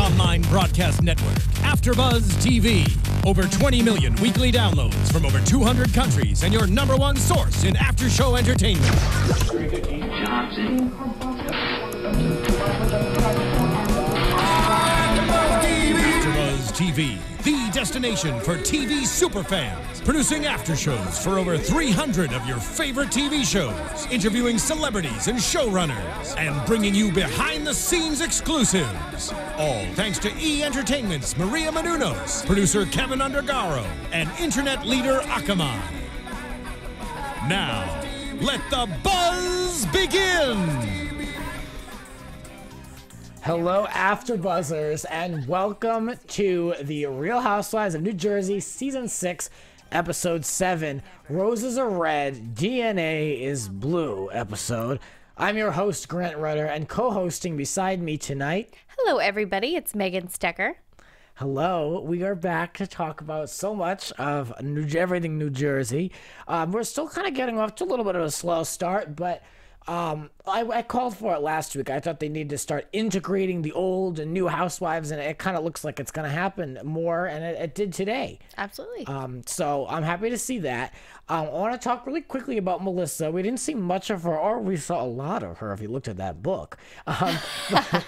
online broadcast network, AfterBuzz TV. Over 20 million weekly downloads from over 200 countries and your #1 source in after-show entertainment. AfterBuzz TV, the destination for TV superfans. Producing aftershows for over 300 of your favorite TV shows. Interviewing celebrities and showrunners. And bringing you behind-the-scenes exclusives. All thanks to E! Entertainment's Maria Menounos, producer Kevin Undergaro, and internet leader Akamai. Now, let the buzz begin! Hello, AfterBuzzers, and welcome to the Real Housewives of New Jersey Season 6, Episode 7, Roses are Red, DNA is Blue episode. I'm your host, Grant Rudder, and co-hosting beside me tonight... Hello, everybody. It's Megan Stecker. Hello. We are back to talk about so much of everything New Jersey. We're still kind of getting off to a little bit of a slow start, but... I called for it last week. I thought they needed to start integrating the old and new housewives, and it kind of looks like it's going to happen more, and it did today. Absolutely. So I'm happy to see that. I want to talk really quickly about Melissa. We didn't see much of her, or we saw a lot of her if you looked at that book. But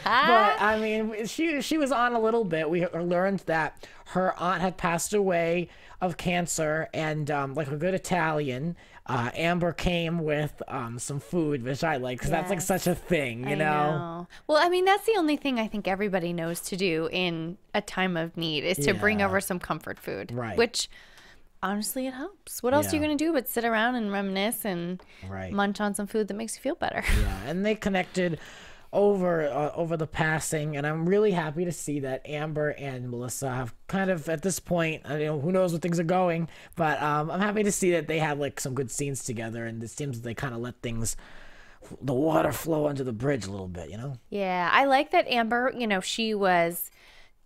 I mean, she was on a little bit. We learned that her aunt had passed away of cancer, and like a good Italian, Amber came with some food, which I like, because that's like such a thing, you know? Well, I mean, that's the only thing I think everybody knows to do in a time of need is to bring over some comfort food, right? Which honestly, it helps. What else are you going to do but sit around and reminisce and munch on some food that makes you feel better? Yeah, and they connected over the passing, and I'm really happy to see that Amber and Melissa have kind of, at this point, you know, who knows where things are going, but I'm happy to see that they have like some good scenes together, and it seems they kind of let the water flow under the bridge a little bit, you know? Yeah, I like that Amber, you know, she was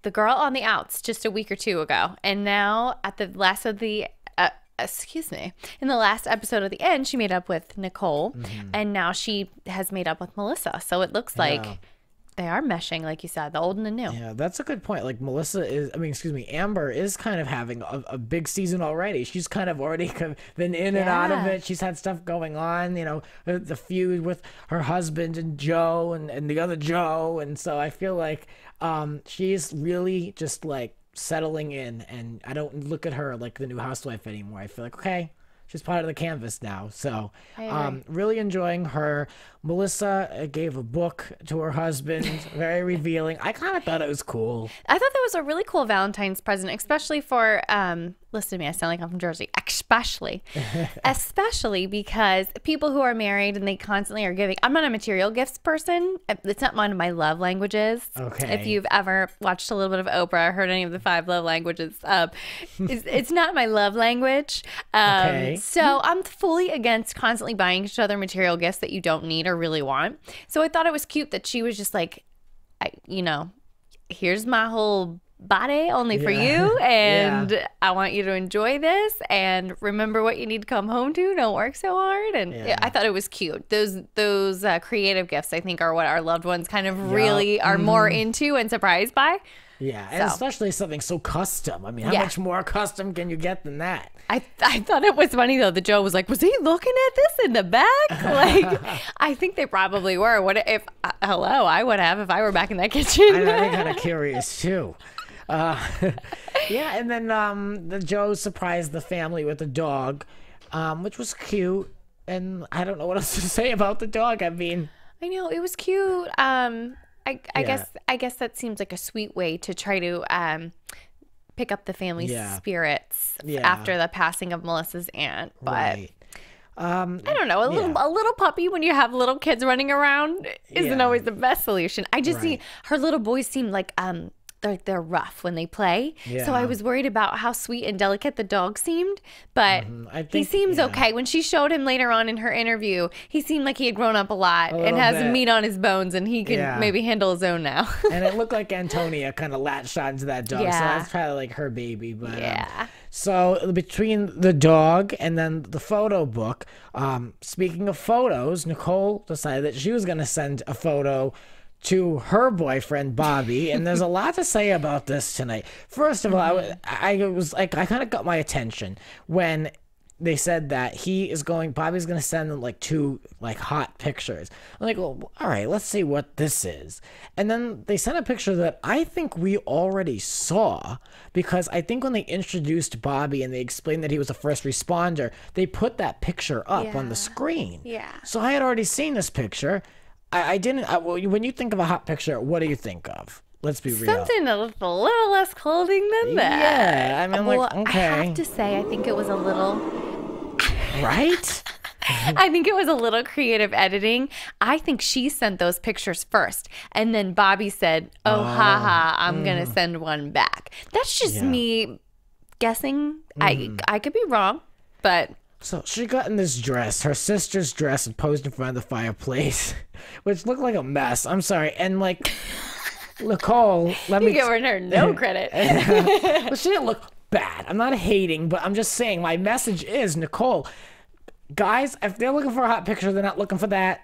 the girl on the outs just a week or two ago, and now at the last of the in the last episode of the end, she made up with Nicole, and now she has made up with Melissa. So it looks like they are meshing, like you said, the old and the new. Yeah, that's a good point. Like Amber is kind of having a big season already. She's kind of already been in and out of it. She's had stuff going on, you know, the feud with her husband and Joe and the other Joe. And so I feel like she's really just like settling in, and I don't look at her like the new housewife anymore. I feel like, okay, she's part of the canvas now. So really enjoying her. Melissa gave a book to her husband, very revealing. I kind of thought it was cool. I thought that was a really cool Valentine's present, especially for, listen to me, I sound like I'm from Jersey, especially because people who are married and they constantly are giving, I'm not a material gifts person. It's not one of my love languages. Okay. If you've ever watched a little bit of Oprah or heard any of the 5 love languages, it's not my love language. So I'm fully against constantly buying each other material gifts that you don't need or really want. So I thought it was cute that she was just like, you know, here's my whole body only for you, and I want you to enjoy this, and remember what you need to come home to. Don't work so hard. And I thought it was cute. Those creative gifts, I think, are what our loved ones kind of really are more into and surprised by. Yeah, and especially something so custom. I mean, how much more custom can you get than that? I thought it was funny, though, that Joe was like, was he looking at this in the back? Like, I think they probably were. What if, I would have if I were back in that kitchen. I'm kind of curious, too. And then the Joe surprised the family with a dog, which was cute. And I don't know what else to say about the dog. I mean, I know, it was cute. I guess that seems like a sweet way to try to pick up the family's spirits after the passing of Melissa's aunt. But I don't know, a little puppy when you have little kids running around isn't always the best solution. I just see her little boys seem like they're rough when they play. So I was worried about how sweet and delicate the dog seemed, but he seems okay. When she showed him later on in her interview, he seemed like he had grown up a lot and has meat on his bones, and he can maybe handle his own now. And it looked like Antonia kind of latched onto that dog, so that's probably like her baby. But so between the dog and then the photo book, speaking of photos, Nicole decided that she was going to send a photo to her boyfriend Bobby, and there's a lot to say about this tonight. First of all, I kind of got my attention when they said that Bobby's gonna send them like 2 like hot pictures. I'm like, well, all right, let's see what this is. And then they sent a picture that I think we already saw, because I think when they introduced Bobby and they explained that he was a first responder, they put that picture up on the screen. Yeah. So I had already seen this picture. When you think of a hot picture, what do you think of? Let's be real. Something a little less clothing than that. Yeah, I mean, like, okay. I have to say, I think it was a little... Right? I think it was a little creative editing. I think she sent those pictures first, and then Bobby said, haha, I'm going to send one back. That's just me guessing. I could be wrong, but... So she got in this dress, her sister's dress, and posed in front of the fireplace, which looked like a mess. I'm sorry. And like, Nicole, let me give her no credit. Well, she didn't look bad. I'm not hating, but I'm just saying my message is, Nicole, guys, if they're looking for a hot picture, they're not looking for that.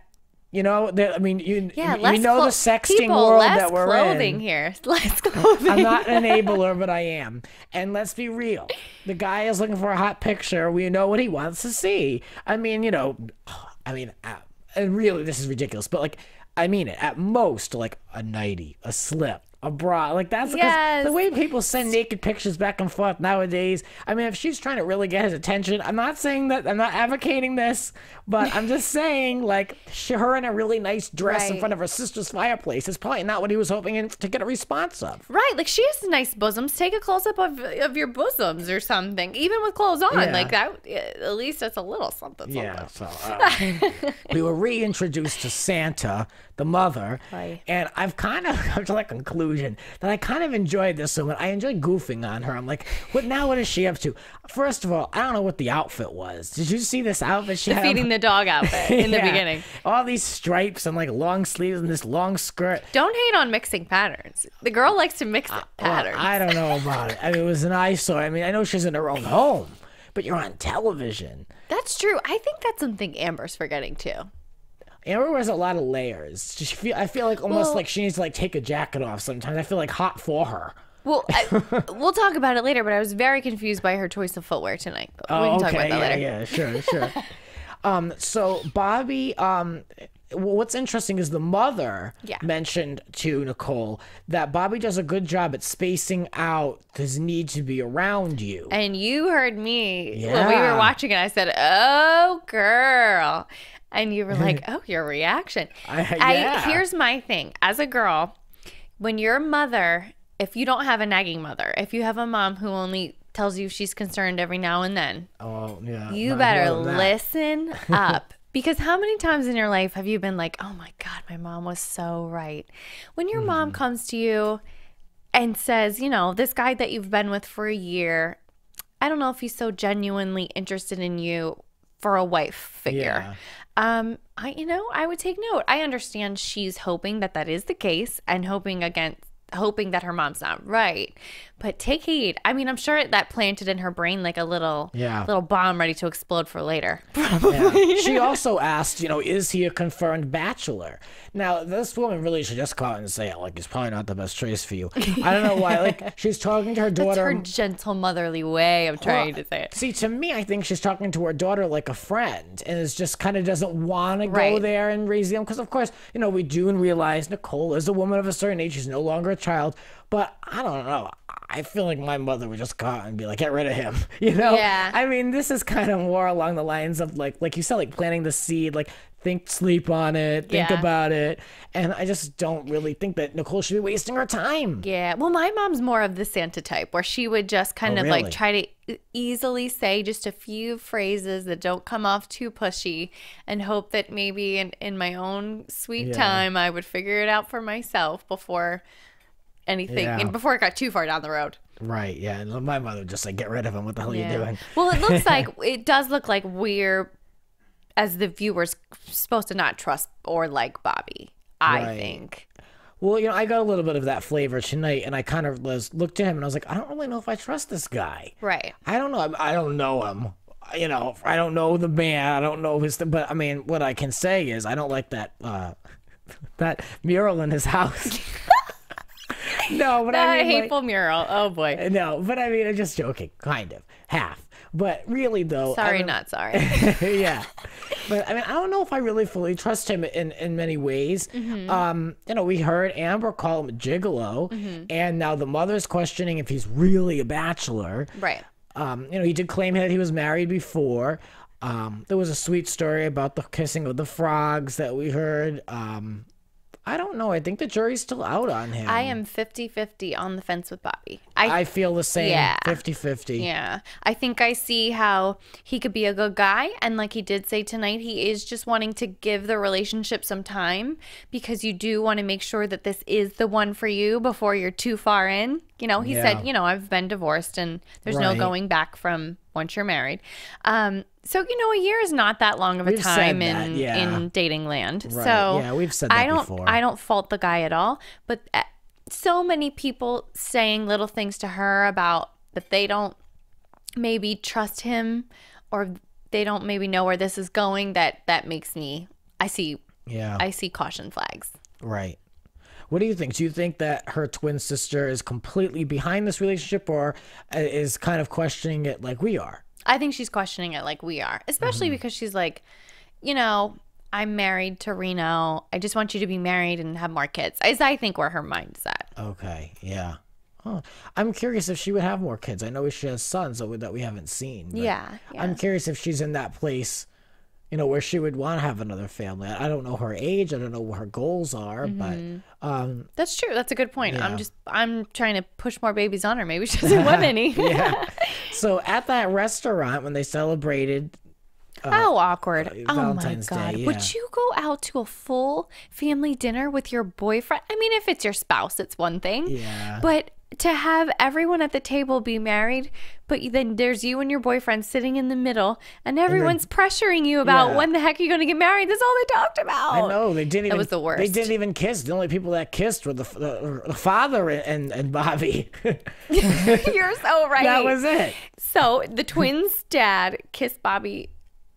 You know, I mean, you know the sexting world that we're in. Less clothing here. Less clothing. I'm not an enabler, but I am. And let's be real. The guy is looking for a hot picture. We know what he wants to see. I mean, and really, this is ridiculous, but like, I mean it. At most, like a nightie, a slip, a bra. Like, that's because the way people send naked pictures back and forth nowadays. I mean, if she's trying to really get his attention, I'm not saying that, I'm not advocating this, but I'm just saying, like, her in a really nice dress in front of her sister's fireplace is probably not what he was hoping to get a response of. Right. Like, she has nice bosoms. Take a close up of your bosoms or something, even with clothes on. Yeah. Like, that, at least that's a little something. Yeah. So we were reintroduced to Santa, the mother, and I've kind of come to the conclusion that I kind of enjoyed this woman. I enjoyed goofing on her. I'm like, what is she up to? First of all, I don't know what the outfit was. Did you see this outfit she had? Feeding the dog outfit in the beginning. All these stripes and like long sleeves and this long skirt. Don't hate on mixing patterns. The girl likes to mix patterns. Well, I don't know about it. I mean, it was an eyesore. I mean, I know she's in her own home, but you're on television. That's true. I think that's something Amber's forgetting too. Amber wears a lot of layers. I feel like almost like she needs to like take a jacket off sometimes. I feel like hot for her. Well, we'll talk about it later, but I was very confused by her choice of footwear tonight. But we can talk about that later. Yeah, sure. So Bobby, what's interesting is the mother mentioned to Nicole that Bobby does a good job at spacing out his need to be around you. And you heard me when we were watching it. I said, "Oh, girl." And you were like, oh, your reaction. Here's my thing. As a girl, when your mother, if you don't have a nagging mother, if you have a mom who only tells you she's concerned every now and then, you better listen up. Because how many times in your life have you been like, oh my God, my mom was so right? When your mom comes to you and says, you know, this guy that you've been with for a year, I don't know if he's so genuinely interested in you for a wife figure. I would take note. I understand she's hoping that is the case and hoping that her mom's not right. But take heed. I mean, I'm sure that planted in her brain like a little bomb ready to explode for later. Yeah. She also asked, is he a confirmed bachelor? Now, this woman really should just call out and say, like, he's probably not the best choice for you. I don't know why. Like, she's talking to her daughter. That's her gentle motherly way of trying to say it. See, to me, I think she's talking to her daughter like a friend and is just kind of doesn't want to go there and raise them. Because, of course, we do realize Nicole is a woman of a certain age. She's no longer a child. But I don't know. I feel like my mother would just call and be like, get rid of him. Yeah. I mean, this is kind of more along the lines of like you said, like planting the seed, like sleep on it, think about it. And I just don't really think that Nicole should be wasting her time. Yeah. Well, my mom's more of the Santa type where she would just kind of like try to easily say just a few phrases that don't come off too pushy and hope that maybe in my own sweet time, I would figure it out for myself before anything and before it got too far down the road. Right. Yeah. And my mother would just like, get rid of him. What the hell are you doing? Well, it does look like we're, as the viewers, supposed to not trust or like Bobby, I think. Well, I got a little bit of that flavor tonight, and I kind of looked at him and I was like, I don't really know if I trust this guy. Right. I don't know. I don't know him. I don't know the man. I don't know but I mean, what I can say is I don't like that that mural in his house. No, but that I mean, hateful mural. Oh boy. No, but I mean, I'm just joking, kind of, half. But really, though, Sorry, not sorry. Yeah, but I mean, I don't know if I really fully trust him in many ways. We heard Amber call him a gigolo, and now the mother's questioning if he's really a bachelor. Right. He did claim that he was married before. There was a sweet story about the kissing of the frogs that we heard. I don't know. I think the jury's still out on him. I am 50-50 on the fence with Bobby. I feel the same. Yeah. 50-50. Yeah. I think I see how he could be a good guy. And like he did say tonight, he is just wanting to give the relationship some time because you do want to make sure that this is the one for you before you're too far in. He said, I've been divorced and there's no going back from once you're married. So, a year is not that long of a time in dating land. Right. So yeah, we've said that before. I don't fault the guy at all. But so many people saying little things to her about that they don't maybe trust him or they don't maybe know where this is going, that makes me, I see caution flags. Right. What do you think? Do you think that her twin sister is completely behind this relationship or is kind of questioning it like we are? I think she's questioning it like we are, especially because she's like, I'm married to Reno. I just want you to be married and have more kids. I think where her mind's at. Okay, yeah. Oh, I'm curious if she would have more kids. I know she has sons that we haven't seen. Yeah. I'm curious if she's in that place, where she would want to have another family. I don't know her age. I don't know what her goals are, but that's true. That's a good point. Yeah. I'm trying to push more babies on her. Maybe she doesn't want any. Yeah. So at that restaurant when they celebrated how awkward. Valentine's God. Day, yeah. Would you go out to a full family dinner with your boyfriend? I mean, if it's your spouse, it's one thing. Yeah. But to have everyone at the table be married, but then there's you and your boyfriend sitting in the middle, and everyone's pressuring you about when the heck are you going to get married? That's all they talked about. I know. They didn't even. That was the worst. They didn't even kiss. The only people that kissed were the father and Bobby. You're so right. That was it. So the twins' dad kissed Bobby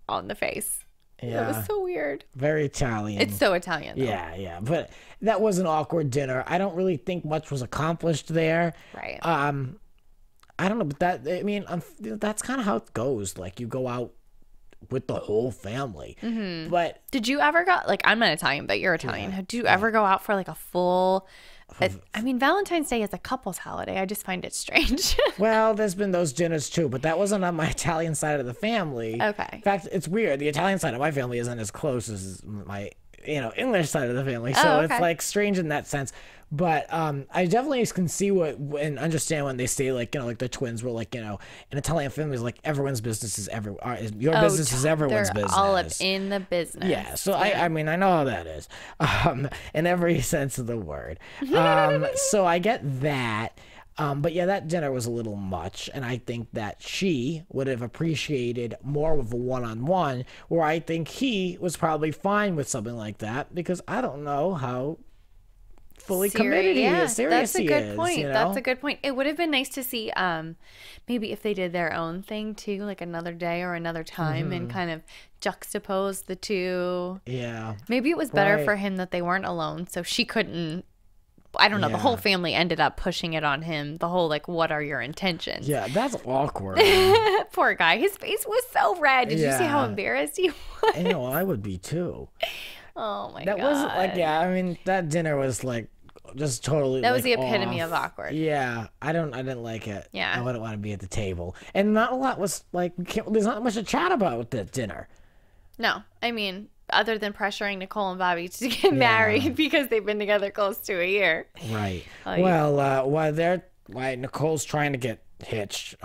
on the face. Yeah. That was so weird. Very Italian. It's so Italian, though. Yeah. But that was an awkward dinner. I don't really think much was accomplished there. Right. I don't know, but that's kind of how it goes. Like, you go out with the whole family. Mm-hmm. But did you ever go, like, I'm not Italian, but you're Italian. Yeah. Did you ever go out for, like, a full... Valentine's Day is a couple's holiday. I just find it strange. Well, there's been those dinners too, but that wasn't on my Italian side of the family. Okay. In fact, it's weird. The Italian side of my family isn't as close as my, English side of the family. So it's like strange in that sense. But I definitely can see and understand when they say like the twins were like an Italian family is like everyone's business is your business is everyone's business. All up in the business. Yeah. So I mean I know how that is, in every sense of the word. So I get that. But yeah, that dinner was a little much, and I think that she would have appreciated more of a one-on-one, where I think he was probably fine with something like that because I don't know how fully committed he is. Serious that's a good point. You know? That's a good point. It would have been nice to see maybe if they did their own thing too, like another day or another time, and kind of juxtapose the two. Yeah. Maybe it was better for him that they weren't alone, so she couldn't. I don't know. The whole family ended up pushing it on him. The whole like, what are your intentions? Yeah, that's awkward. Poor guy. His face was so red. Did you see how embarrassed he was? I know. I would be too. Oh my god. That wasn't like I mean that dinner was like just totally. That was like, the epitome off. of awkward. Yeah, I didn't like it. Yeah, I wouldn't want to be at the table, and not a lot was like. There's not much to chat about with that dinner. No, I mean, other than pressuring Nicole and Bobby to get married because they've been together close to a year. Right. Well, while Nicole's trying to get hitched,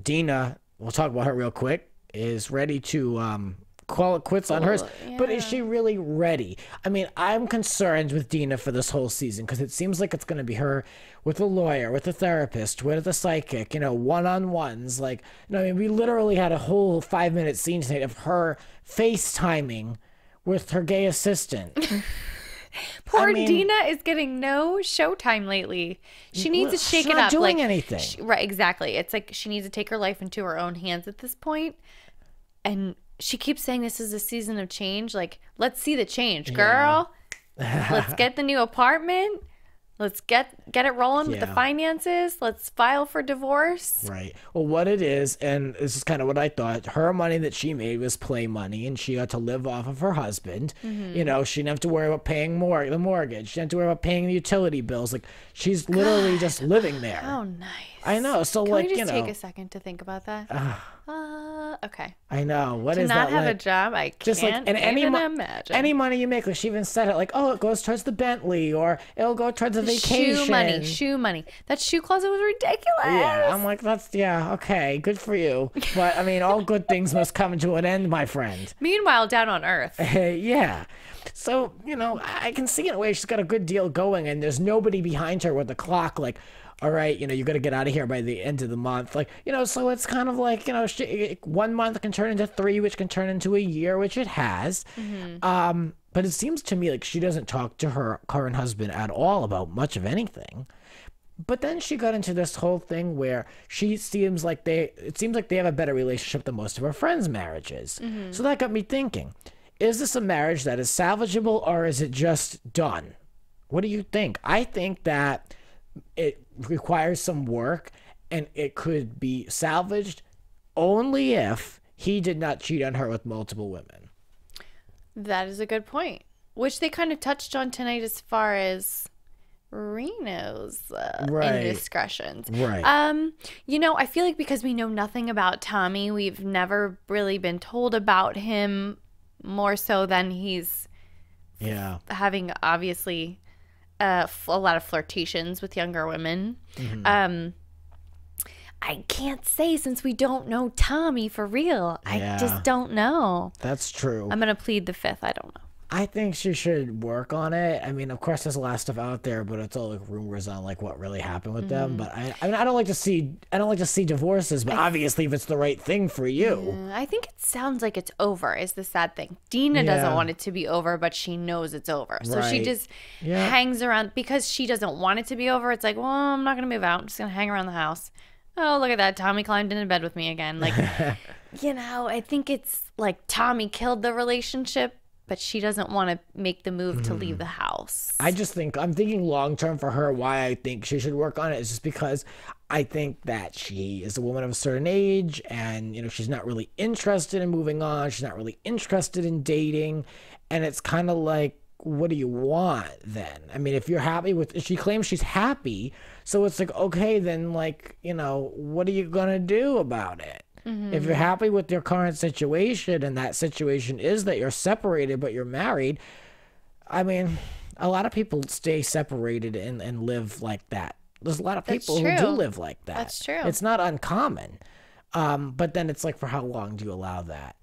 Dina, we'll talk about her real quick, is ready to call it quits on hers. Yeah. But is she really ready? I mean, I'm concerned with Dina for this whole season because it seems like it's going to be her with a lawyer, with a therapist, with a psychic, one-on-ones. Like, I mean, we literally had a whole 5-minute scene tonight of her FaceTiming with her gay assistant. Poor Dina is getting no showtime lately. She needs to shake it up. She's not doing anything. Right, exactly. It's like she needs to take her life into her own hands at this point. And she keeps saying this is a season of change. Like, let's see the change, girl. Let's get the new apartment. Let's get it rolling with the finances. Let's file for divorce. Right. Well, what it is, and this is kind of what I thought, her money that she made was play money, and she got to live off of her husband. You know, she didn't have to worry about paying the mortgage. She didn't have to worry about paying the utility bills. Like, she's literally just living there. Oh, nice. I know. So, Can like, we just take a second to think about that? Okay. I know. What to is not that have like? a job, I Just can't like, and even imagine. any money you make, like she even said it, like, oh, it goes towards the Bentley, or it'll go towards the vacation. Shoe money. That shoe closet was ridiculous. Yeah, I'm like, okay, good for you. But I mean, all good things must come to an end, my friend. Meanwhile, down on Earth. Yeah. So, you know, I can see in a way she's got a good deal going, and there's nobody behind her with the clock, like, all right, you know, you got to get out of here by the end of the month. Like, you know, so it's kind of like, you know, 1 month can turn into 3, which can turn into a year, which it has. But it seems to me like she doesn't talk to her current husband at all about much of anything. But then she got into this whole thing where it seems like they have a better relationship than most of her friends' marriages. So that got me thinking, is this a marriage that is salvageable, or is it just done? What do you think? I think that it requires some work, and it could be salvaged only if he did not cheat on her with multiple women. That is a good point, which they kind of touched on tonight as far as Reno's indiscretions. Right. You know, I feel like because we know nothing about Tommy, we've never really been told about him more so than he's having, obviously, a lot of flirtations with younger women. I can't say, since we don't know Tommy for real. I just don't know. That's true. I'm going to plead the fifth. I don't know. I think she should work on it. I mean, of course, there's a lot of stuff out there, but it's all like rumors on like what really happened with them. But I mean, I don't like to see divorces. But obviously, if it's the right thing for you, I think it sounds like it's over. Is the sad thing. Dina doesn't want it to be over, but she knows it's over, so she just hangs around because she doesn't want it to be over. It's like, well, I'm not gonna move out. I'm just gonna hang around the house. Oh, look at that. Tommy climbed into bed with me again. Like, you know, I think it's like Tommy killed the relationship, but she doesn't want to make the move to leave the house. I'm thinking long term for her. Why I think she should work on it is just because I think that she is a woman of a certain age, and, you know, she's not really interested in moving on. She's not really interested in dating. And it's kind of like, what do you want then? I mean, if you're happy with, she claims she's happy. So it's like, okay, then, like, you know, what are you going to do about it? If you're happy with your current situation, and that situation is that you're separated but you're married, I mean, a lot of people stay separated and live like that. There's a lot of people who do live like that. That's true. It's not uncommon. But then it's like, for how long do you allow that?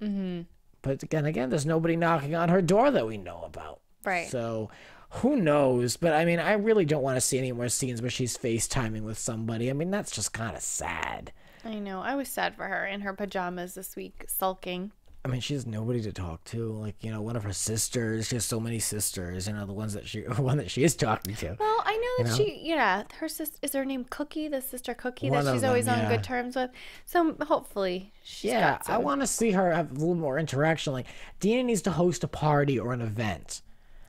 But again, there's nobody knocking on her door that we know about. Right. So who knows? But I mean, I really don't want to see any more scenes where she's FaceTiming with somebody. I mean, that's just kind of sad. I know. I was sad for her in her pajamas this week, sulking. I mean, she has nobody to talk to. Like, you know, one of her sisters. She has so many sisters. You know, the one that she is talking to. Well, I know that her sister, is her name Cookie, the sister Cookie that she's always on good terms with. So hopefully she's got some. I want to see her have a little more interaction. Like, Dina needs to host a party or an event.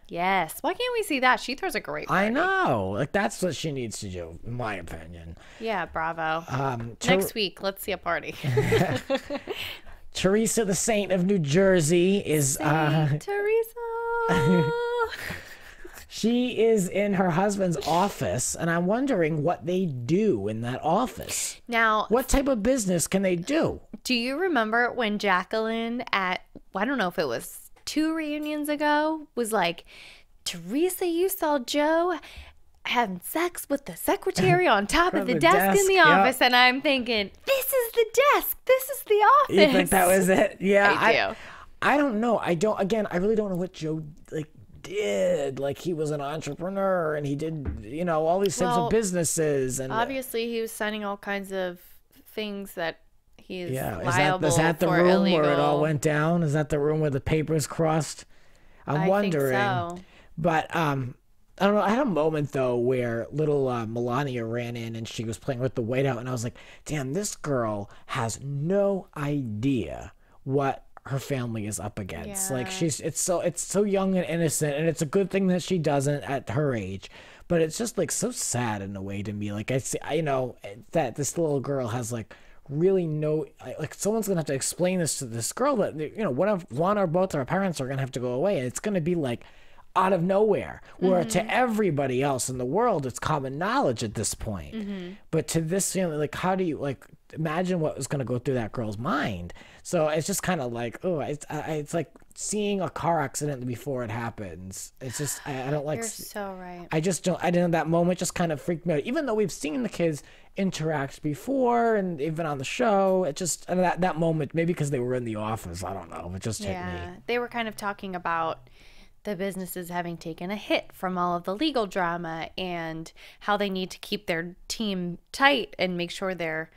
Yes. Why can't we see that? She throws a great party. I know. Like, that's what she needs to do, in my opinion. Yeah, bravo. Next week, let's see a party. Teresa, the Saint of New Jersey, is... Teresa! She is in her husband's office, and I'm wondering what they do in that office. Now... what type of business can they do? Do you remember when Jacqueline I don't know if it was 2 reunions ago, was like, Teresa, you saw Joe having sex with the secretary on top of the desk in the office. And I'm thinking, this is the desk. This is the office. You think that was it? Yeah. I do. I don't know. I really don't know what Joe did. Like, he was an entrepreneur, and he did, you know, all these types of businesses. And obviously he was signing all kinds of things that he's liable is that the for room illegal. where it all went down? Is that the room where the papers crossed? I'm wondering. Think so. But I don't know. I had a moment though where little Melania ran in and she was playing with the whiteout, and I was like, "Damn, this girl has no idea what her family is up against. Like it's so young and innocent, and it's a good thing that she doesn't at her age. But it's just like so sad in a way to me. Like I see, that this little girl has like really no, like someone's gonna have to explain this to this girl that one or both of her parents are gonna have to go away, and it's gonna be like out of nowhere, where to everybody else in the world it's common knowledge at this point. But to this family, like, how do you like imagine what was going to go through that girl's mind? So it's just kind of like, oh, it's like seeing a car accident before it happens. It's just I don't like. You're so right. I just don't. I didn't. That moment just kind of freaked me out. Even though we've seen the kids interact before and even on the show, it just that moment, maybe because they were in the office, I don't know, it just hit me. They were kind of talking about the businesses having taken a hit from all of the legal drama and how they need to keep their team tight and make sure they're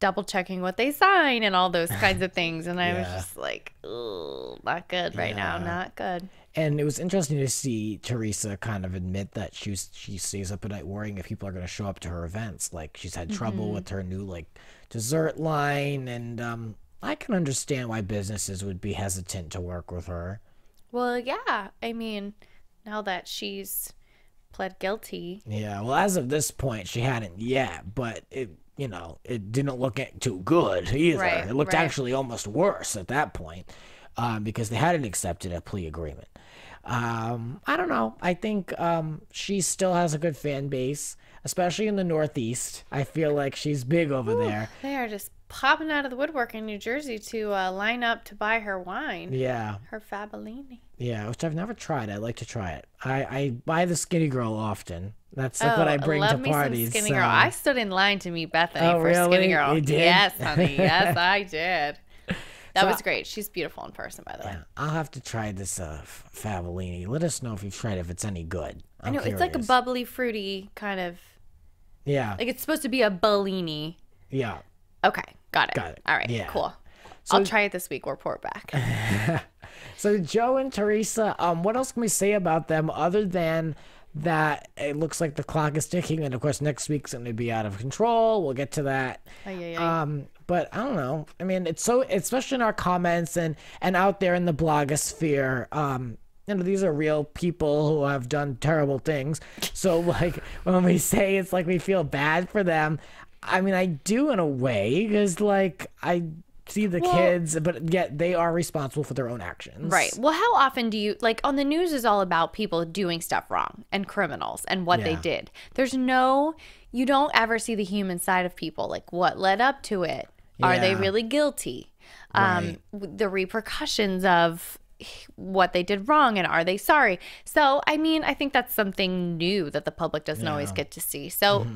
double checking what they sign and all those kinds of things. And I was just like, oh, not good right now. Not good. And it was interesting to see Teresa kind of admit that she stays up at night worrying if people are going to show up to her events. Like she's had trouble with her new like dessert line. And I can understand why businesses would be hesitant to work with her. Well, yeah. I mean, now that she's pled guilty. Yeah. Well, as of this point, she hadn't yet, but it didn't look too good either. Right, it looked actually almost worse at that point because they hadn't accepted a plea agreement. I don't know. I think she still has a good fan base, especially in the Northeast. I feel like she's big over there. They are just popping out of the woodwork in New Jersey to line up to buy her wine. Yeah. Her Fabellini. Yeah, which I've never tried. I'd like to try it. I buy the Skinny Girl often. That's like what I bring to parties. Love me some Skinny Girl. I stood in line to meet Bethany for Skinny Girl. You did? Yes, honey. Yes, I did. That was great. She's beautiful in person, by the way. I'll have to try this Fabellini. Let us know if you've tried it, if it's any good. I know, it's like a bubbly, fruity kind of... Yeah. Like it's supposed to be a Bellini. Yeah. Okay, got it. All right, cool. So, I'll try it this week. We'll report back. So Joe and Teresa, what else can we say about them other than that it looks like the clock is ticking, and of course next week's going to be out of control. We'll get to that. But I don't know. I mean, it's so, especially in our comments and out there in the blogosphere, these are real people who have done terrible things. So like when we say it's like we feel bad for them, I mean, I do in a way, because like I see the kids, but yet they are responsible for their own actions. Right. Well, how often do you, like, on the news is all about people doing stuff wrong and criminals and what they did. You don't ever see the human side of people, like what led up to it. Are they really guilty? Right. The repercussions of what they did wrong, and are they sorry? So, I mean, I think that's something new that the public doesn't always get to see. So,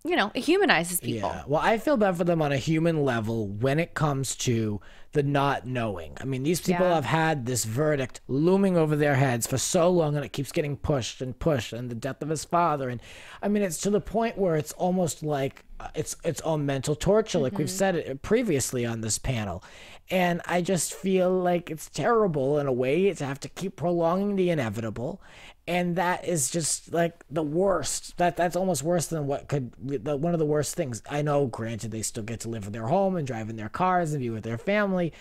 it humanizes people. Yeah. Well, I feel bad for them on a human level when it comes to the not knowing. I mean, these people have had this verdict looming over their heads for so long, and it keeps getting pushed, and the death of his father. And I mean, it's to the point where it's almost like it's all mental torture, like we've said it previously on this panel. And I just feel like it's terrible in a way to have to keep prolonging the inevitable. And that is just like the worst. That's almost worse than one of the worst things. I know, granted, they still get to live in their home and drive in their cars and be with their family,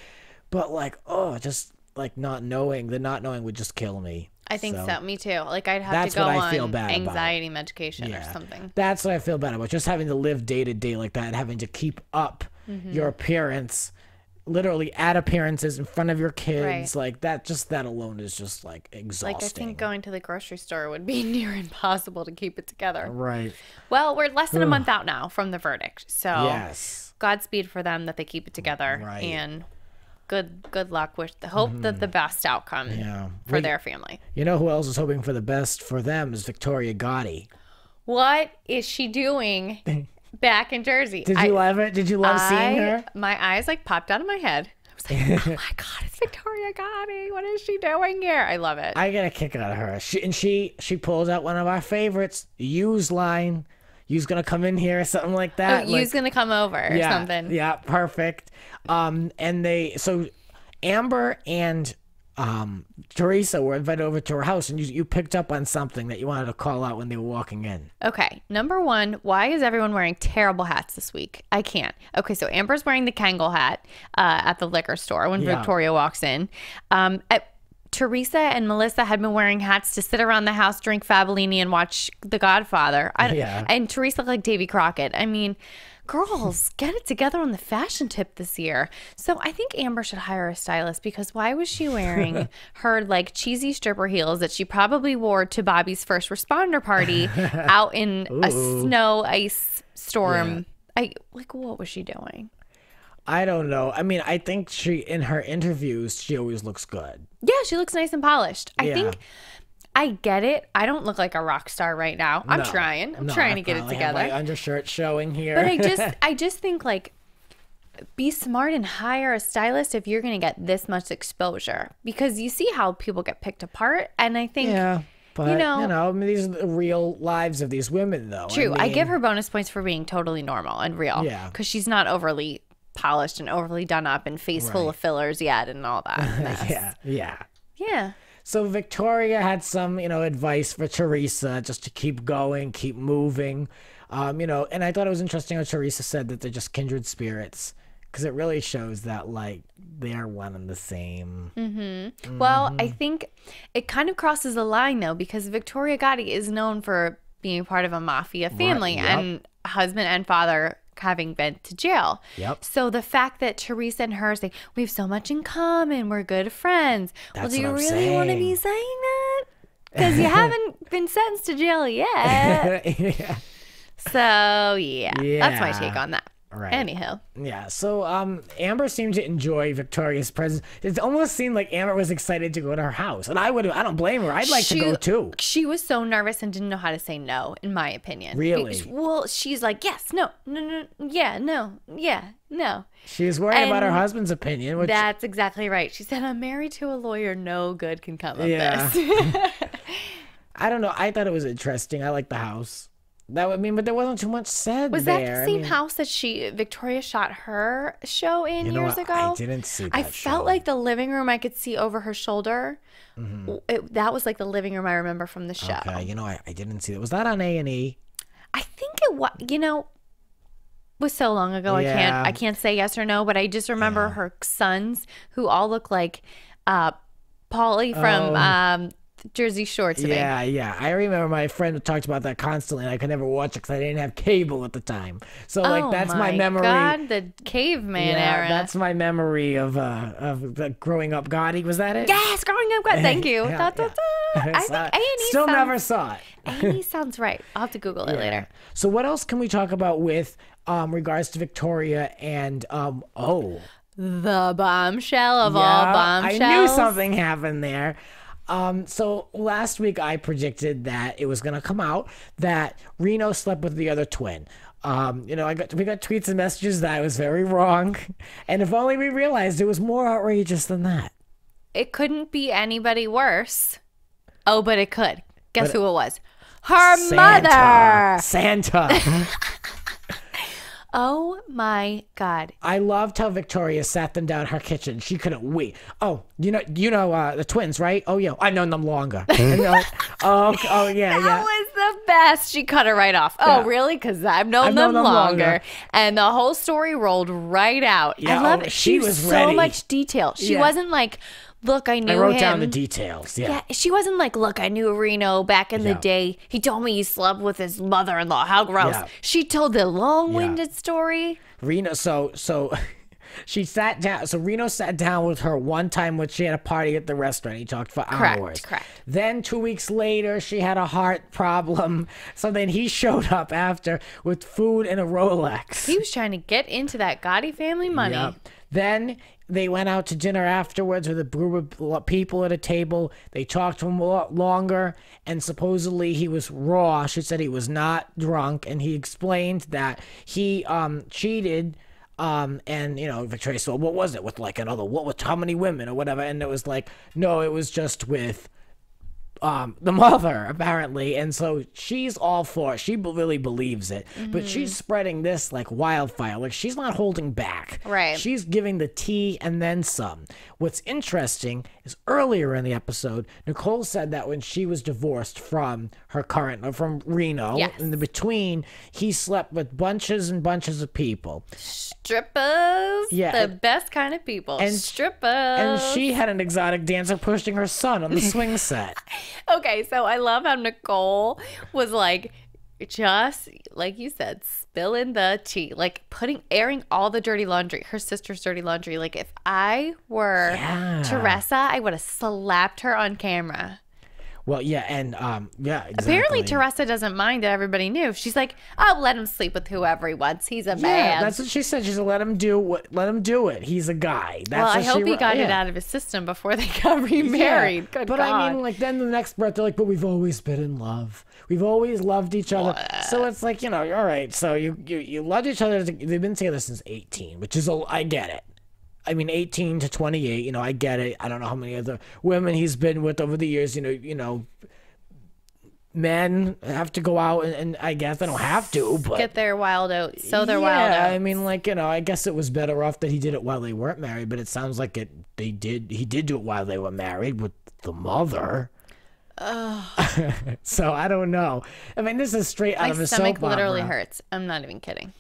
but like, just like the not knowing would just kill me. I think so. Me too. Like I'd have to go on anxiety medication or something. That's what I feel bad about. Just having to live day to day like that, and having to keep up your appearance. Literally at appearances in front of your kids, like that alone is just like exhausting. Like I think going to the grocery store would be near impossible to keep it together. Right. Well, we're less than a month out now from the verdict, so Godspeed for them that they keep it together, and good luck with the hope that the best outcome for their family. You know who else is hoping for the best for them is Victoria Gotti. What is she doing? Back in Jersey. Did you love it? Did you love seeing her? My eyes like popped out of my head. I was like, oh my God, it's Victoria Gotti. What is she doing here? I love it. I get a kick out of her. She pulls out one of our favorites, You's line. You's gonna come in here or something like that. You's gonna come over or something. Yeah, perfect. So Amber and Teresa were invited over to her house, and you picked up on something that you wanted to call out when they were walking in. Okay. Number one, why is everyone wearing terrible hats this week? I can't. Okay, so Amber's wearing the Kangol hat at the liquor store when Victoria walks in. Teresa and Melissa had been wearing hats to sit around the house, drink Fabellini, and watch The Godfather. And Teresa looked like Davy Crockett. I mean, girls, get it together on the fashion tip this year. So I think Amber should hire a stylist, because why was she wearing her like cheesy stripper heels that she probably wore to Bobby's first responder party out in a snow ice storm? What was she doing? I don't know. I mean, I think she, in her interviews, she always looks good. Yeah, she looks nice and polished. I think I get it. I don't look like a rock star right now. I'm trying. I'm trying to get it together. I have my undershirt showing here. But I just think, like, be smart and hire a stylist if you're going to get this much exposure, because you see how people get picked apart. And I think, but you know, I mean, these are the real lives of these women, though. True. I give her bonus points for being totally normal and real. Yeah. Because she's not overly polished and overly done up and face full of fillers yet and all that. Yeah. So Victoria had some, advice for Teresa just to keep going, keep moving, and I thought it was interesting how Teresa said that they're just kindred spirits, because it really shows that, like, they're one and the same. Well, I think it kind of crosses a line, though, because Victoria Gotti is known for being part of a mafia family and husband and father having been to jail. So the fact that Teresa and her say, we have so much in common, we're good friends. Well, do you really want to be saying that? Because you haven't been sentenced to jail yet. So, that's my take on that. Right. Anyhow. Yeah. So Amber seemed to enjoy Victoria's presence. It almost seemed like Amber was excited to go to her house. And I don't blame her. I'd like to go too. She was so nervous and didn't know how to say no, in my opinion. Really? Well, she's like, yes, no, yeah, no. She was worried about her husband's opinion. Which... That's exactly right. She said, I'm married to a lawyer. No good can come of this. I don't know. I thought it was interesting. I like the house. But there wasn't too much said. Was that the same house that Victoria shot her show in years ago? I didn't see that. I felt like the living room I could see over her shoulder. That was like the living room I remember from the show. Okay, I didn't see that. Was that on A&E? I think it was. Was so long ago. I can't say yes or no, but I just remember her sons, who all look like Paulie from Jersey Shore to me. Yeah. I remember my friend talked about that constantly, and I could never watch it because I didn't have cable at the time. So, that's my memory. God, the caveman era. That's my memory of growing up Gotti. Was that it? Yes, growing up Gotti. Thank you. I think A&E still never saw it. A&E sounds right. I'll have to Google it later. So what else can we talk about with regards to Victoria and the bombshell of all bombshells? I knew something happened there. So last week I predicted that it was going to come out that Reno slept with the other twin. We got tweets and messages that I was very wrong. And if only we realized it was more outrageous than that. It couldn't be anybody worse. Oh, but it could. Guess who it was? Her mother. Santa. Oh my God! I loved how Victoria sat them down in her kitchen. She couldn't wait. Oh, the twins, right? Oh yeah, I've known them longer. That was the best. She cut her right off. Oh really? Because I've known them longer. And the whole story rolled right out. Yeah, I love it. She was so ready. much detail. She wasn't like, look, I knew him. I wrote down the details. Yeah. She wasn't like, look, I knew Reno back in the day. He told me he slept with his mother-in-law. How gross. Yeah. She told the long-winded story. Reno, so she sat down. So Reno sat down with her one time when she had a party at the restaurant. He talked for hours. Correct. Then 2 weeks later, she had a heart problem. So then he showed up after with food and a Rolex. He was trying to get into that Gotti family money. Yep. Then they went out to dinner afterwards with a group of people at a table. They talked to him a lot longer, and supposedly he was raw. She said he was not drunk, and he explained that he cheated. And Victoria said, what was it with like another? How many women or whatever? And it was like, no, it was just with the mother, apparently. And so she's all for it. She really believes it. But she's spreading this like wildfire. Like, she's not holding back. Right. She's giving the tea and then some. What's interesting is earlier in the episode, Nicole said that when she was divorced from her current, from Reno, in the between, he slept with bunches and bunches of people. Strippers. Yeah. The best kind of people. And strippers. And she had an exotic dancer pushing her son on the swing set. Okay, so I love how Nicole was like, just like you said, spilling the tea, like airing all the dirty laundry, her sister's dirty laundry. Like if I were Teresa, I would have slapped her on camera. Well, yeah, and exactly. Apparently Teresa doesn't mind that everybody knew. She's like, "I'll let him sleep with whoever he wants. He's a man." Yeah, that's what she said. She's like, let him do it. He's a guy. That's I hope he got it out of his system before they got remarried. Yeah. But God. I mean, like then the next breath they're like, "But we've always been in love. We've always loved each other." So it's like, all right. So you loved each other. They've been together since 18, which is I get it. I mean, 18 to 28, I get it. I don't know how many other women he's been with over the years. Men have to go out and I guess they don't have to, but get their wild oats. So they're wild oats. I mean, like, I guess it was better off that he did it while they weren't married, but it sounds like he did do it while they were married with the mother. So I don't know. I mean, this is straight out of a soap opera. My stomach literally hurts. I'm not even kidding.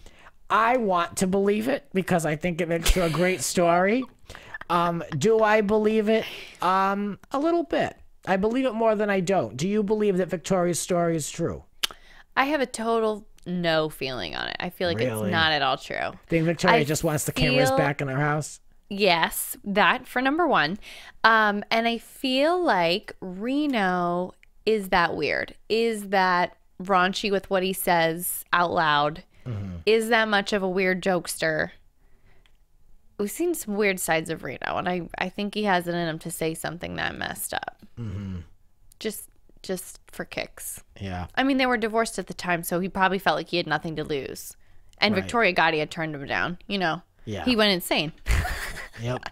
I want to believe it because I think it makes for a great story. Do I believe it? A little bit. I believe it more than I don't. Do you believe that Victoria's story is true? I have a total no feeling on it. I feel like it's not at all true. Think Victoria just wants the cameras back in her house? Yes, that for number one. And I feel like Reno is that weird. Is that raunchy with what he says out loud? Mm-hmm. Is that much of a weird jokester? We've seen some weird sides of Reno, and I think he has it in him to say something that messed up. Mm-hmm. Just for kicks. Yeah. I mean, they were divorced at the time, so he probably felt like he had nothing to lose. And Victoria Gotti had turned him down, Yeah. He went insane. Yep.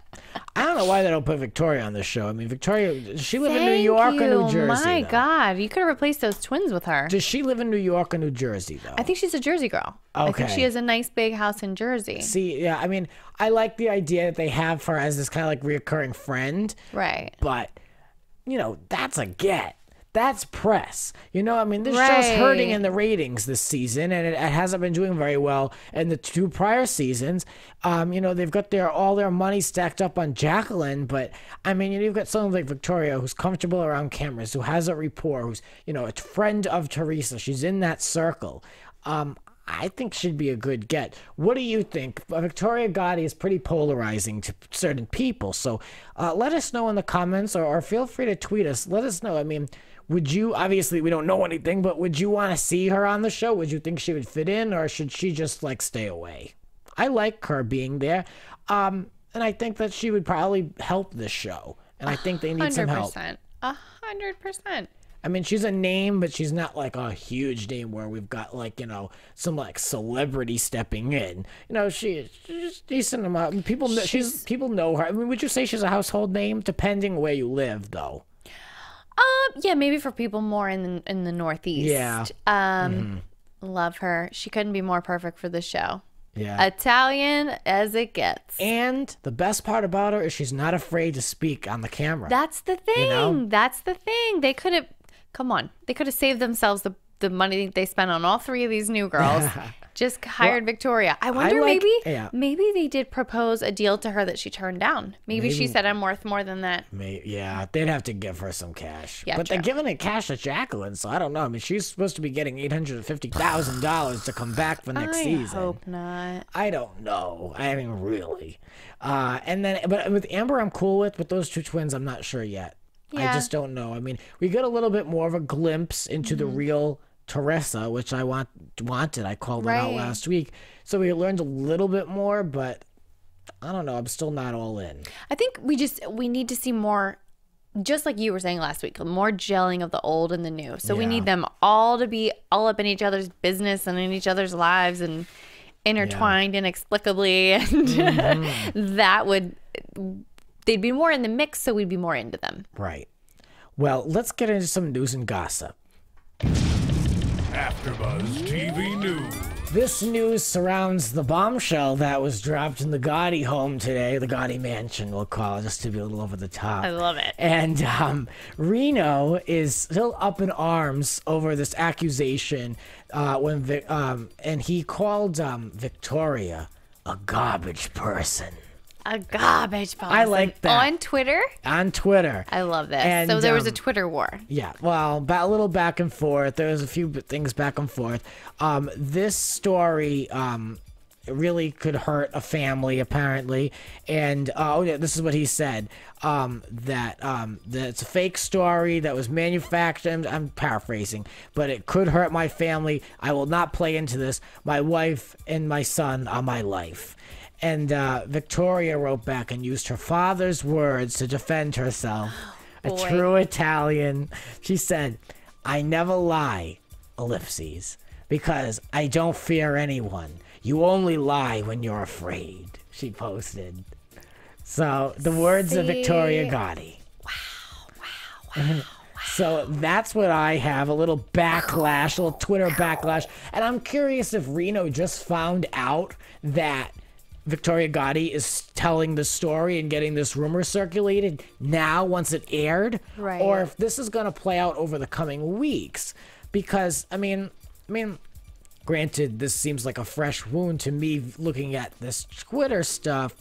I don't know why they don't put Victoria on this show. I mean, Victoria, does she live in New York or New Jersey? My God, you could have replaced those twins with her. Does she live in New York or New Jersey, though? I think she's a Jersey girl. Okay. I think she has a nice big house in Jersey. See, yeah, I mean, I like the idea that they have her as this kind of like reoccurring friend. Right. But, that's a get. That's press. I mean, this show's hurting in the ratings this season, and it hasn't been doing very well in the two prior seasons. They've got all their money stacked up on Jacqueline, but, I mean, you've got someone like Victoria who's comfortable around cameras, who has a rapport, who's, a friend of Teresa. She's in that circle. I think she'd be a good get. What do you think? Victoria Gotti is pretty polarizing to certain people, so let us know in the comments, or feel free to tweet us. Let us know. I mean, would you, obviously we don't know anything, but would you want to see her on the show? Would you think she would fit in, or should she just like stay away? I like her being there. And I think that she would probably help this show. And I think they need some help. 100%. I mean, she's a name, but she's not like a huge name where we've got like, some like celebrity stepping in. She's decent amount. People know her. I mean, would you say she's a household name? Depending where you live, though. Yeah, maybe for people more in the Northeast. Yeah. Love her. She couldn't be more perfect for the show. Yeah. Italian as it gets. And the best part about her is she's not afraid to speak on the camera. That's the thing. That's the thing. They could have, they could have saved themselves the money they spent on all three of these new girls. Just hired Victoria. I wonder, maybe they did propose a deal to her that she turned down. Maybe she said, I'm worth more than that. Yeah, they'd have to give her some cash. Yeah, but they're giving it cash to Jacqueline, so I don't know. I mean, she's supposed to be getting $850,000 to come back for next season. I hope not. I don't know. I mean, really. But with Amber, I'm cool with those two twins, I'm not sure yet. Yeah. I just don't know. I mean, we get a little bit more of a glimpse into the real Teresa, which I wanted. I called it out last week. So we learned a little bit more, but I don't know. I'm still not all in. I think we need to see more, just like you were saying last week, more gelling of the old and the new. So we need them all to be all up in each other's business and in each other's lives and intertwined inexplicably. And they'd be more in the mix, so we'd be more into them. Right. Well, let's get into some news and gossip. AfterBuzz TV News. This news surrounds the bombshell that was dropped in the Gotti home today, the Gotti mansion, we'll call it, just to be a little over the top. I love it. And Reno is still up in arms over this accusation and he called Victoria a garbage person. A garbage person. I like that. On Twitter? On Twitter. I love this. And, so there was a Twitter war. Yeah, well, a little back and forth. There was a few things back and forth. This story really could hurt a family, apparently. And this is what he said, that it's a fake story that was manufactured. I'm paraphrasing, but it could hurt my family. I will not play into this. My wife and my son are my life. And Victoria wrote back and used her father's words to defend herself. A true Italian. She said, I never lie, ellipses, because I don't fear anyone. You only lie when you're afraid, she posted. So, the words of Victoria Gotti. Wow. So that's what I have, a little backlash, a little Twitter backlash. And I'm curious if Reno just found out that Victoria Gotti is telling the story and getting this rumor circulated now once it aired, right? Or if this is going to play out over the coming weeks, because I mean, granted, this seems like a fresh wound to me looking at this Twitter stuff,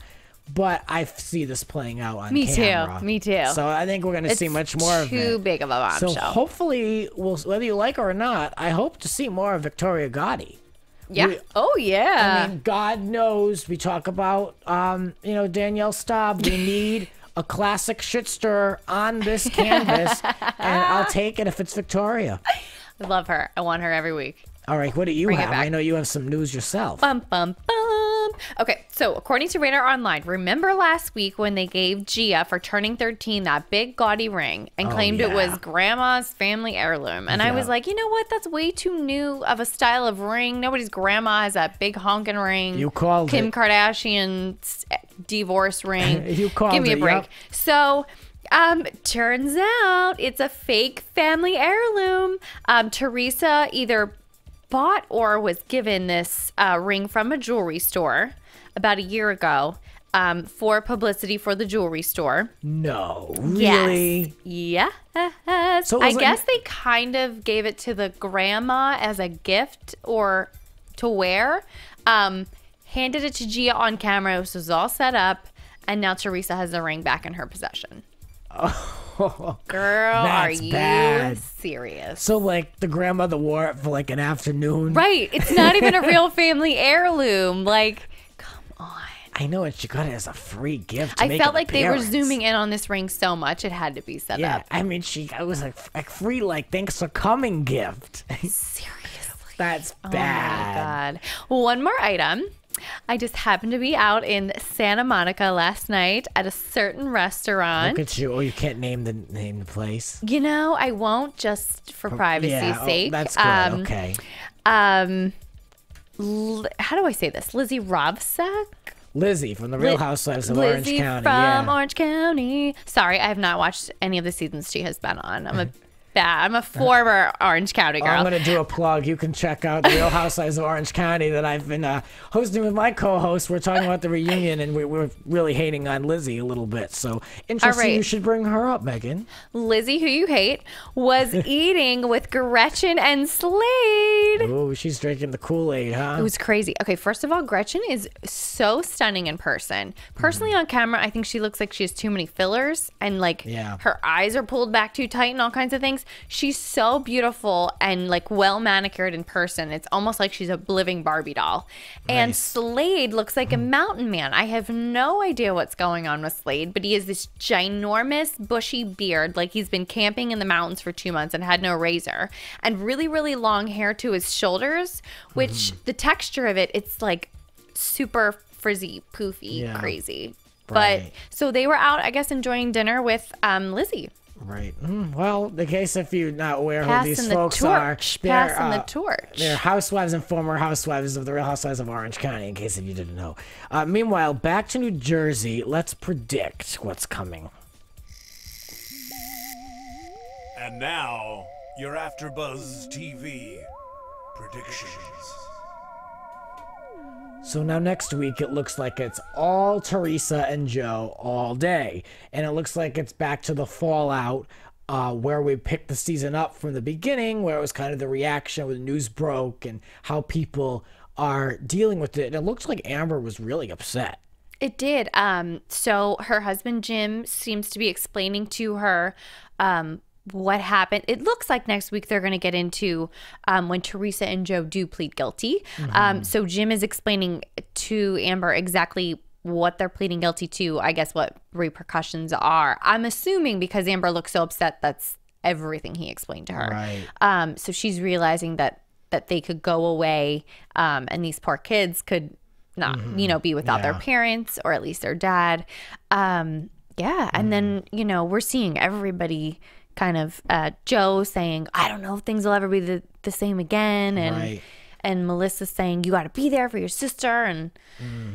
but I see this playing out on camera. Me too. So I think we're going to see much more of it. Too big of a bombshell. So hopefully, whether you like it or not, I hope to see more of Victoria Gotti. Yeah. I mean, God knows we talk about, Danielle Staub. We need a classic shit stirrer on this canvas, and I'll take it if it's Victoria. I love her. I want her every week. All right, what do you have? I know you have some news yourself. Bum, bum, bum. Okay, so according to Radar Online, remember last week when they gave Gia, for turning 13, that big gaudy ring and claimed it was grandma's family heirloom? And I was like, you know what? That's way too new of a style of ring. Nobody's grandma has that big honking ring. You called Kim Kardashian's divorce ring. You called it. Give me a break. Yep. So... turns out it's a fake family heirloom. Teresa either bought or was given this ring from a jewelry store about a year ago for publicity for the jewelry store. No, really? Yes. So I guess they kind of gave it to the grandma as a gift or to wear. Handed it to Gia on camera. This was all set up. And now Teresa has the ring back in her possession. Oh, girl, are you serious? So, like, the grandmother wore it for, like, an afternoon? Right. It's not even a real family heirloom. Like, come on. I know, and she got it as a free gift. I felt like they were zooming in on this ring so much, it had to be set up. Yeah, I mean, it was a free, like, thanks for coming gift. Seriously. That's bad. Oh, my God. One more item. I just happened to be out in Santa Monica last night at a certain restaurant. Look at you. Oh, you can't name the place. You know, I won't, just for privacy's sake. Oh, that's good. Okay. How do I say this? Lizzie Rovsek? Lizzie from the Real Housewives of Orange County. Lizzie from Orange County. Sorry, I have not watched any of the seasons she has been on. I'm a former Orange County girl. I'm going to do a plug. You can check out the Real Housewives of Orange County that I've been hosting with my co-host. We're talking about the reunion, and we're really hating on Lizzie a little bit. So, interesting. Right. You should bring her up, Megan. Lizzie, who you hate, was eating with Gretchen and Slade. Oh, she's drinking the Kool-Aid, huh? It was crazy. Okay, first of all, Gretchen is so stunning in person. Personally, on camera, I think she looks like she has too many fillers, and like her eyes are pulled back too tight and all kinds of things. She's so beautiful and like well manicured in person. It's almost like she's a living Barbie doll. Nice. And Slade looks like a mountain man. I have no idea what's going on with Slade, but he has this ginormous bushy beard, like he's been camping in the mountains for 2 months and had no razor, and really, really long hair to his shoulders, which the texture of it, it's like super frizzy, poofy, crazy. Right. But so they were out, I guess, enjoying dinner with Lizzie. Right. Well, in case if you're not aware who these folks are, passing the torch. They're housewives and former housewives of the Real Housewives of Orange County, in case if you didn't know. Meanwhile, back to New Jersey, let's predict what's coming. And now, you're AfterBuzz TV predictions. So now next week, it looks like it's all Teresa and Joe all day. And it looks like it's back to the fallout where we picked the season up from the beginning, where it was kind of the reaction when the news broke and how people are dealing with it. And it looks like Amber was really upset. It did. So her husband, Jim, seems to be explaining to her what happened. It looks like next week they're going to get into when Teresa and Joe do plead guilty. So Jim is explaining to Amber exactly what they're pleading guilty to, I guess what repercussions are. I'm assuming because Amber looks so upset, that's everything he explained to her. Right. So she's realizing that they could go away and these poor kids could not, be without their parents or at least their dad. And then, we're seeing everybody kind of Joe saying, I don't know if things will ever be the same again. And Melissa saying, you got to be there for your sister. And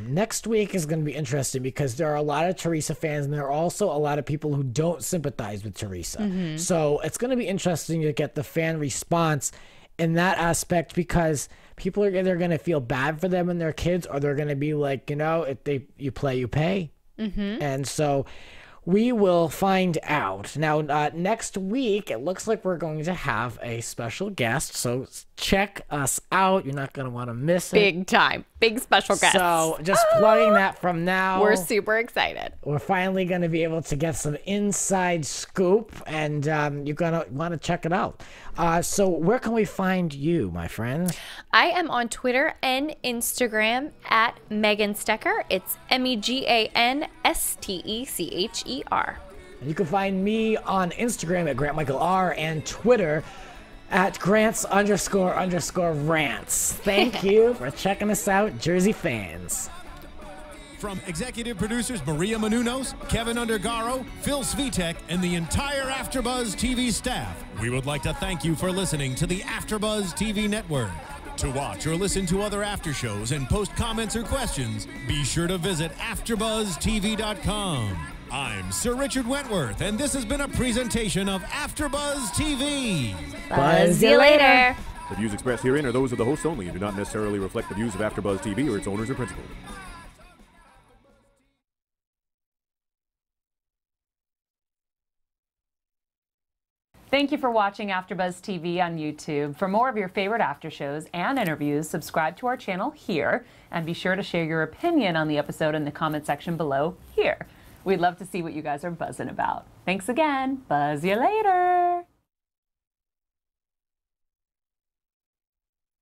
next week is going to be interesting because there are a lot of Teresa fans and there are also a lot of people who don't sympathize with Teresa. So it's going to be interesting to get the fan response in that aspect because people are either going to feel bad for them and their kids or they're going to be like, if you play, you pay. And so we will find out. Now, next week, it looks like we're going to have a special guest. So check us out. You're not going to want to miss it. Big time. Big special guest. So just plugging that from now. We're super excited. We're finally going to be able to get some inside scoop. And you're going to want to check it out. So where can we find you, my friend? I am on Twitter and Instagram at Megan Stecher. It's MEGANSTECHER. And you can find me on Instagram at Grant Michael R and Twitter at Grants__rants. Thank you for checking us out, Jersey fans. From executive producers Maria Menounos, Kevin Undergaro, Phil Svitek, and the entire AfterBuzz TV staff, we would like to thank you for listening to the AfterBuzz TV network. To watch or listen to other after shows and post comments or questions, be sure to visit AfterBuzzTV.com. I'm Sir Richard Wentworth, and this has been a presentation of AfterBuzz TV. Buzz you later. The views expressed herein are those of the hosts only and do not necessarily reflect the views of AfterBuzz TV or its owners or principals. Thank you for watching AfterBuzz TV on YouTube. For more of your favorite after shows and interviews, subscribe to our channel here, and be sure to share your opinion on the episode in the comment section below here. We'd love to see what you guys are buzzing about. Thanks again. Buzz you later.